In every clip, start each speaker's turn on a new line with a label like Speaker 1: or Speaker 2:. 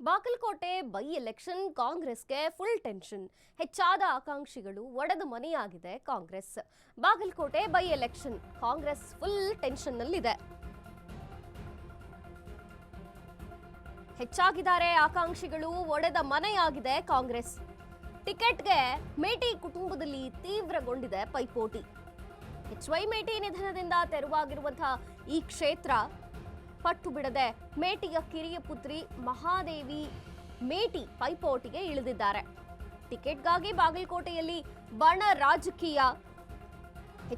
Speaker 1: Bagalkot by election ಕಾಂಗ್ರೆಸ್ಗೆ full tension. ಹೆಚ್ಚಾದ ಆಕಾಂಕ್ಷಿಗಳು ಒಡೆದ ಮನೆಯಾಗಿದೆ Congress. Bagalkote by election Congress full ಟೆನ್ಷನ್ನಲ್ಲಿದೆ. ಹೆಚ್ಚಾಗಿದ್ದಾರೆ ಆಕಾಂಕ್ಷಿಗಳು, ಒಡೆದ ಮನೆಯಾಗಿದೆ ಕಾಂಗ್ರೆಸ್. ಟಿಕೆಟ್ಗೆ ಮೇಟಿ ಕುಟುಂಬದಲ್ಲಿ ತೀವ್ರಗೊಂಡಿದೆ ಪೈಪೋಟಿ. HY ಮೇಟಿ ನಿಧನದಿಂದ ತೆರವಾಗಿರುವಂತಹ ಈ ಕ್ಷೇತ್ರ ಪಟ್ಟು ಬಿಡದೆ ಮೇಟಿಯ ಕಿರಿಯ ಪುತ್ರಿ ಮಹಾದೇವಿ ಮೇಟಿ ಪೈಪೋಟಿಗೆ ಇಳಿದಿದ್ದಾರೆ. ಟಿಕೆಟ್ಗಾಗಿ ಬಾಗಲಕೋಟೆಯಲ್ಲಿ ಬಣ ರಾಜಕೀಯ.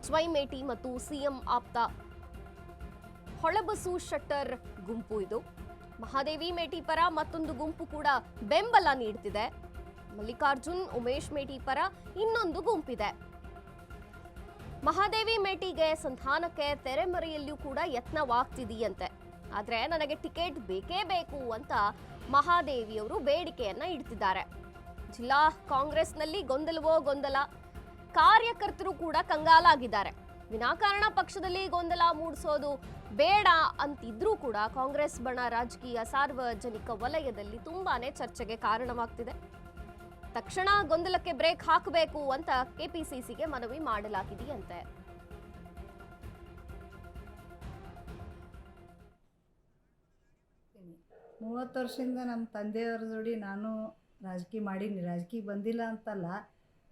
Speaker 1: HY ಮೇಟಿ ಮತ್ತು CM ಆಪ್ತ ಹೊಳಬಸು ಶೆಟ್ಟರ್ ಗುಂಪು ಇದು. ಮಹಾದೇವಿ ಮೇಟಿ ಪರ ಮತ್ತೊಂದು ಗುಂಪು ಕೂಡ ಬೆಂಬಲ ನೀಡುತ್ತಿದೆ. ಮಲ್ಲಿಕಾರ್ಜುನ್ ಉಮೇಶ್ ಮೇಟಿ ಪರ ಇನ್ನೊಂದು ಗುಂಪಿದೆ. ಮಹಾದೇವಿ ಮೇಟಿಗೆ ಸಂಧಾನಕ್ಕೆ ತೆರೆಮರೆಯಲ್ಲೂ ಕೂಡ ಯತ್ನವಾಗ್ತಿದೆಯಂತೆ. ಆದ್ರೆ ನನಗೆ ಟಿಕೆಟ್ ಬೇಕೇ ಬೇಕು ಅಂತ ಮಹಾದೇವಿಯವರು ಬೇಡಿಕೆಯನ್ನ ಇಡ್ತಿದ್ದಾರೆ. ಜಿಲ್ಲಾ ಕಾಂಗ್ರೆಸ್ನಲ್ಲಿ ಗೊಂದಲವೋ ಗೊಂದಲ, ಕಾರ್ಯಕರ್ತರು ಕೂಡ ಕಂಗಾಲಾಗಿದ್ದಾರೆ. ವಿನಾಕಾರಣ ಪಕ್ಷದಲ್ಲಿ ಗೊಂದಲ ಮೂಡಿಸೋದು ಬೇಡ ಅಂತಿದ್ರೂ ಕೂಡ ಕಾಂಗ್ರೆಸ್ ಬಣ ರಾಜಕೀಯ ಸಾರ್ವಜನಿಕ ವಲಯದಲ್ಲಿ ತುಂಬಾನೇ ಚರ್ಚೆಗೆ ಕಾರಣವಾಗ್ತಿದೆ. ತಕ್ಷಣ ಗೊಂದಲಕ್ಕೆ ಬ್ರೇಕ್ ಹಾಕಬೇಕು ಅಂತ ಕೆಪಿಸಿಸಿಗೆ ಮನವಿ ಮಾಡಲಾಗಿದೆಯಂತೆ.
Speaker 2: ಮೂವತ್ತು ವರ್ಷದಿಂದ ನಮ್ಮ ತಂದೆಯವ್ರ ಜೋಡಿ ನಾನು ರಾಜಕೀಯ ಮಾಡೀನಿ. ರಾಜಕೀಯ ಬಂದಿಲ್ಲ ಅಂತಲ್ಲ,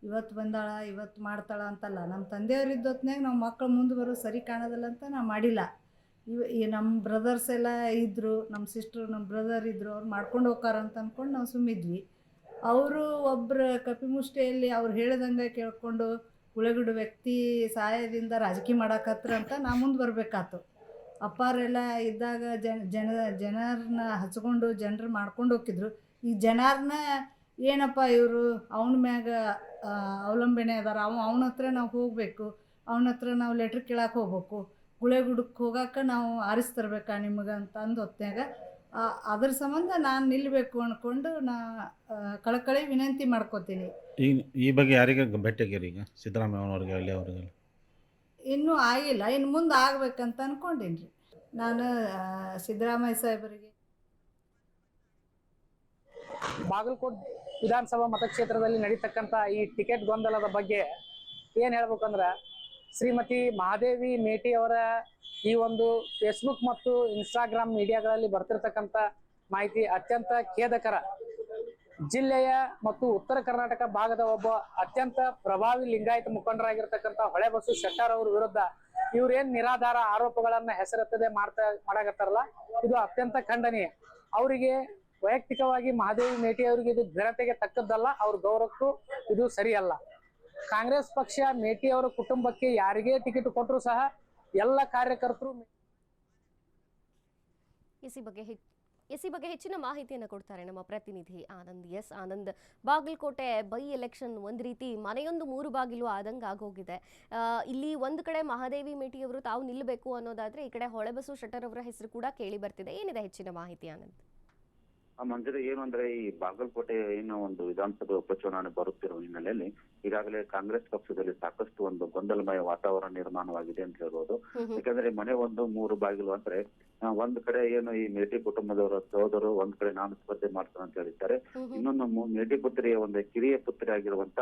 Speaker 2: ಇವತ್ತು ಬಂದಾಳ ಇವತ್ತು ಮಾಡ್ತಾಳ ಅಂತಲ್ಲ. ನಮ್ಮ ತಂದೆಯವ್ರು ಇದ್ದೊತ್ನಾಗ ನಾವು ಮಕ್ಕಳು ಮುಂದೆ ಬರೋದು ಸರಿ ಕಾಣೋದಿಲ್ಲ ಅಂತ ನಾವು ಮಾಡಿಲ್ಲ. ಈ ನಮ್ಮ ಬ್ರದರ್ಸ್ ಎಲ್ಲ ಇದ್ದರು, ನಮ್ಮ ಸಿಸ್ಟ್ರು ನಮ್ಮ ಬ್ರದರ್ ಇದ್ದರು, ಅವ್ರು ಮಾಡ್ಕೊಂಡು ಹೋಗ್ತಾರ ಅಂತ ಅಂದ್ಕೊಂಡು ನಾವು ಸುಮ್ಮಿದ್ವಿ. ಅವರು ಒಬ್ಬರು ಕಪಿಮುಷ್ಟಿಯಲ್ಲಿ ಅವ್ರು ಹೇಳ್ದಂಗೆ ಕೇಳ್ಕೊಂಡು ಉಳಿಗುಡು ವ್ಯಕ್ತಿ ಸಹಾಯದಿಂದ ರಾಜಕೀಯ ಮಾಡಕತ್ರ ಅಂತ ನಾ ಮುಂದೆ ಬರಬೇಕಾಯ್ತು. ಅಪ್ಪಾರೆಲ್ಲ ಇದ್ದಾಗ ಜನರನ್ನ ಹಚ್ಕೊಂಡು ಜನರು ಮಾಡ್ಕೊಂಡು ಹೋಗಿದ್ರು. ಈ ಜನರನ್ನ ಏನಪ್ಪ ಇವರು ಅವನ ಮ್ಯಾಗ ಅವಲಂಬನೆ ಅದಾರ, ಅವನ ಹತ್ರ ನಾವು ಹೋಗಬೇಕು, ಅವನ ಹತ್ರ ನಾವು ಲೆಟ್ರ್ ಕೇಳಕ್ಕೆ ಹೋಗ್ಬೇಕು, ಗುಳೆಗುಡಕ್ಕೆ ಹೋಗಕ್ಕೆ ನಾವು ಆರಿಸ್ತರ್ಬೇಕಾ ನಿಮಗೆ ಅಂತ ಅಂದು ಹೊತ್ನಾಗ ಅದ್ರ ಸಂಬಂಧ ನಾನು ನಿಲ್ಲಬೇಕು ಅಂದ್ಕೊಂಡು ನಾ ಕಳಕಳಿ ವಿನಂತಿ ಮಾಡ್ಕೋತೀನಿ.
Speaker 3: ಈ ಬಗ್ಗೆ ಯಾರಿಗೆ ಭೇಟಿಯಾಗಿರಿ? ಈಗ ಸಿದ್ದರಾಮಯ್ಯವ್ರಿಗೆ ಅಲ್ಲಿ ಅವ್ರಿಗೆ
Speaker 2: ಇನ್ನೂ ಆಗಿಲ್ಲ, ಇನ್ನು ಮುಂದೆ ಆಗ್ಬೇಕಂತ ಅಂದ್ಕೊಂಡೀನಿ ರೀ ನಾನು ಸಿದ್ದರಾಮಯ್ಯ ಸಾಹೇಬರಿಗೆ.
Speaker 4: ಬಾಗಲಕೋಟೆ ವಿಧಾನಸಭಾ ಮತಕ್ಷೇತ್ರದಲ್ಲಿ ನಡೀತಕ್ಕಂಥ ಈ ಟಿಕೆಟ್ ಗೊಂದಲದ ಬಗ್ಗೆ ಏನು ಹೇಳ್ಬೇಕಂದ್ರೆ, ಶ್ರೀಮತಿ ಮಹಾದೇವಿ ಮೇಟಿ ಅವರ ಈ ಒಂದು ಫೇಸ್ಬುಕ್ ಮತ್ತು ಇನ್ಸ್ಟಾಗ್ರಾಮ್ ಮೀಡಿಯಾಗಳಲ್ಲಿ ಬರ್ತಿರ್ತಕ್ಕಂಥ ಮಾಹಿತಿ ಅತ್ಯಂತ ಖೇದಕರ. ಜಿಲ್ಲೆಯ ಮತ್ತು ಉತ್ತರ ಕರ್ನಾಟಕ ಭಾಗದ ಒಬ್ಬ ಅತ್ಯಂತ ಪ್ರಭಾವಿ ಲಿಂಗಾಯತ ಮುಖಂಡರಾಗಿರ್ತಕ್ಕಂಥ ಹೊಳೆಬಸು ಶೆಟ್ಟರ್ ಅವ್ರ ವಿರುದ್ಧ ಇವ್ರೇನ್ ನಿರಾಧಾರ ಆರೋಪಗಳನ್ನ ಹೆಸರೆತ್ತದೆ ಮಾಡಾಕತ್ತಾರಲ್ಲ, ಇದು ಅತ್ಯಂತ ಖಂಡನೀಯ. ಅವರಿಗೆ ವೈಯಕ್ತಿಕವಾಗಿ ಮಹಾದೇವಿ ಮೇಟಿ ಅವರಿಗೆ ಇದು ಘನತೆಗೆ ತಕ್ಕದ್ದಲ್ಲ, ಅವ್ರ ಗೌರವಕ್ಕೂ ಇದು ಸರಿಯಲ್ಲ. ಕಾಂಗ್ರೆಸ್ ಪಕ್ಷ ಮೇಟಿ ಅವರ ಕುಟುಂಬಕ್ಕೆ ಯಾರಿಗೇ ಟಿಕೆಟ್ ಕೊಟ್ಟರು ಸಹ ಎಲ್ಲ ಕಾರ್ಯಕರ್ತರು
Speaker 1: ಎಸಿ ಬಗ್ಗೆ ಹೆಚ್ಚಿನ ಮಾಹಿತಿಯನ್ನು ಕೊಡ್ತಾರೆ ನಮ್ಮ ಪ್ರತಿನಿಧಿ ಆನಂದ್. ಆನಂದ್, ಬಾಗಲಕೋಟೆ ಬೈ ಎಲೆಕ್ಷನ್ ಒಂದು ರೀತಿ ಮನೆಯೊಂದು ಮೂರು ಬಾಗಿಲು ಆದಂಗೆ ಆಗೋಗಿದೆ. ಇಲ್ಲಿ ಒಂದು ಕಡೆ ಮಹಾದೇವಿ ಮೇಟಿಯವರು ತಾವು ನಿಲ್ಲಬೇಕು ಅನ್ನೋದಾದ್ರೆ, ಈ ಕಡೆ ಹೊಳೆಬಸು ಶೆಟ್ಟರ್ ಅವರ ಹೆಸರು ಕೂಡ ಕೇಳಿ ಬರ್ತಿದೆ. ಏನಿದೆ ಹೆಚ್ಚಿನ ಮಾಹಿತಿ ಆನಂದ್?
Speaker 5: ಮಂಜುರಿ, ಏನು ಅಂದ್ರೆ ಈ ಬಾಗಲಕೋಟೆ ಏನು ಒಂದು ವಿಧಾನಸಭೆ ಉಪಚುನಾವಣೆ ಬರುತ್ತಿರುವ ಹಿನ್ನೆಲೆಯಲ್ಲಿ ಈಗಾಗಲೇ ಕಾಂಗ್ರೆಸ್ ಪಕ್ಷದಲ್ಲಿ ಸಾಕಷ್ಟು ಒಂದು ಗೊಂದಲಮಯ ವಾತಾವರಣ ನಿರ್ಮಾಣವಾಗಿದೆ ಅಂತ ಹೇಳ್ಬೋದು. ಯಾಕಂದ್ರೆ ಮನೆ ಒಂದು ಮೂರು ಬಾಗಿಲು ಅಂದ್ರೆ ಒಂದ್ ಕಡೆ ಏನು ಈ ಮೇಟಿ ಕುಟುಂಬದವರ ಸಹೋದರು ಒಂದ್ ಕಡೆ ನಾನು ಸ್ಪರ್ಧೆ ಮಾಡ್ತಾನೆ ಅಂತ ಹೇಳಿದ್ದಾರೆ. ಇನ್ನೊಂದು ಮೇಟಿ ಪುತ್ರಿಯ ಒಂದು ಕಿರಿಯ ಪುತ್ರಿ ಆಗಿರುವಂತ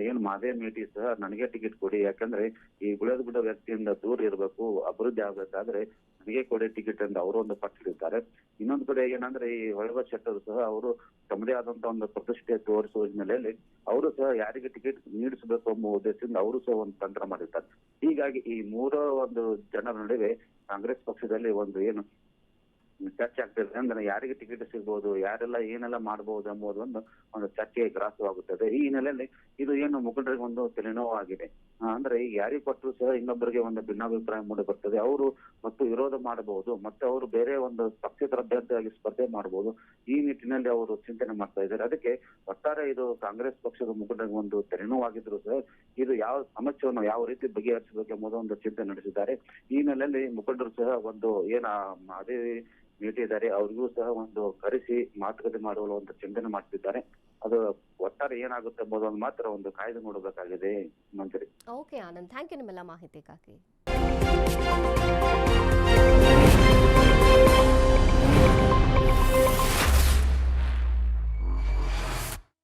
Speaker 5: ಏನು ಮಹಾದೇವಿ ಮೇಟಿ ಸಹ ನನಗೆ ಟಿಕೆಟ್ ಕೊಡಿ, ಯಾಕಂದ್ರೆ ಈ ಗುಳೆದ ಬಿಡೋ ವ್ಯಕ್ತಿಯಿಂದ ದೂರ ಇರಬೇಕು, ಅಭಿವೃದ್ಧಿ ಆಗ್ಬೇಕಾದ್ರೆ ನನಗೆ ಕೊಡಿ ಟಿಕೆಟ್ ಅಂತ ಅವರು ಒಂದು ಪಟ್ಟಿದ್ದಾರೆ. ಇನ್ನೊಂದು ಕಡೆ ಏನಂದ್ರೆ ಈ ಹೊಳೆಬಸು ಶೆಟ್ಟರ್ ಸಹ ಅವರು ತಮ್ಮದೇ ಆದಂತ ಒಂದು ಪ್ರತಿಷ್ಠೆ ತೋರಿಸುವ ಹಿನ್ನೆಲೆಯಲ್ಲಿ ಅವರು ಸಹ ಯಾರಿಗೆ ಟಿಕೆಟ್ ನೀಡಿಸಬೇಕು ಎಂಬ ಉದ್ದೇಶದಿಂದ ಅವರು ಸಹ ಒಂದು ತಂತ್ರ ಮಾಡಿದ್ದಾರೆ. ಹೀಗಾಗಿ ಈ ಮೂರು ಒಂದು ಜನರ ನಡುವೆ ಕಾಂಗ್ರೆಸ್ ಪಕ್ಷದಲ್ಲಿ ಒಂದು ಏನು ಚರ್ಚೆ ಆಗ್ತದೆ ಅಂದ್ರೆ ಯಾರಿಗೆ ಟಿಕೆಟ್ ಸಿಗ್ಬಹುದು, ಯಾರೆಲ್ಲ ಏನೆಲ್ಲ ಮಾಡಬಹುದು ಎಂಬುದು ಒಂದು ಚರ್ಚೆಗೆ ಗ್ರಾಸವಾಗುತ್ತದೆ. ಈ ಹಿನ್ನೆಲೆಯಲ್ಲಿ ಇದು ಏನು ಮುಖಂಡರಿಗೆ ಒಂದು ತಲೆನೋವಾಗಿದೆ. ಅಂದ್ರೆ ಈಗ ಯಾರಿಗೆ ಕೊಟ್ಟರು ಸಹ ಇನ್ನೊಬ್ಬರಿಗೆ ಒಂದು ಭಿನ್ನಾಭಿಪ್ರಾಯ ಮೂಡಿ ಬರ್ತದೆ. ಅವರು ಮತ್ತು ವಿರೋಧ ಮಾಡಬಹುದು, ಮತ್ತೆ ಅವರು ಬೇರೆ ಒಂದು ಪಕ್ಷೇತರ ಅಭ್ಯರ್ಥಿಯಾಗಿ ಸ್ಪರ್ಧೆ ಮಾಡಬಹುದು. ಈ ನಿಟ್ಟಿನಲ್ಲಿ ಅವರು ಚಿಂತನೆ ಮಾಡ್ತಾ ಇದ್ದಾರೆ. ಅದಕ್ಕೆ ಒಟ್ಟಾರೆ ಇದು ಕಾಂಗ್ರೆಸ್ ಪಕ್ಷದ ಮುಖಂಡರಿಗೆ ಒಂದು ತಲೆನೋವಾಗಿದ್ರು ಸಹ ಇದು ಯಾವ ಸಮಸ್ಯೆಯನ್ನು ಯಾವ ರೀತಿ ಬಗೆಹರಿಸಬೇಕು ಎಂಬುದು ಒಂದು ಚಿಂತನೆ ನಡೆಸಿದ್ದಾರೆ. ಈ ಹಿನ್ನೆಲೆಯಲ್ಲಿ ಮುಖಂಡರು ಸಹ ಒಂದು ಅದೇ ಮೇಟಿ ಇದ್ದಾರೆ, ಅವ್ರಿಗೂ ಸಹ ಒಂದು ಕರೆಸಿ ಮಾತುಕತೆ ಮಾಡುವ ಒಂದು ಚಿಂತನೆ ಮಾಡ್ತಿದ್ದಾರೆ. ಅದು ಒಟ್ಟಾರೆ ಏನಾಗುತ್ತೆ ಎಂಬುದನ್ನು ಮಾತ್ರ ಒಂದು ಕಾಯ್ದೆ ನೋಡಬೇಕಾಗಿದೆ. ಮಂಜರಿ.
Speaker 1: ಓಕೆ ಆನಂದ್, ಥ್ಯಾಂಕ್ ಯು ನಿಮ್ಮೆಲ್ಲ ಮಾಹಿತಿಗಾಗಿ.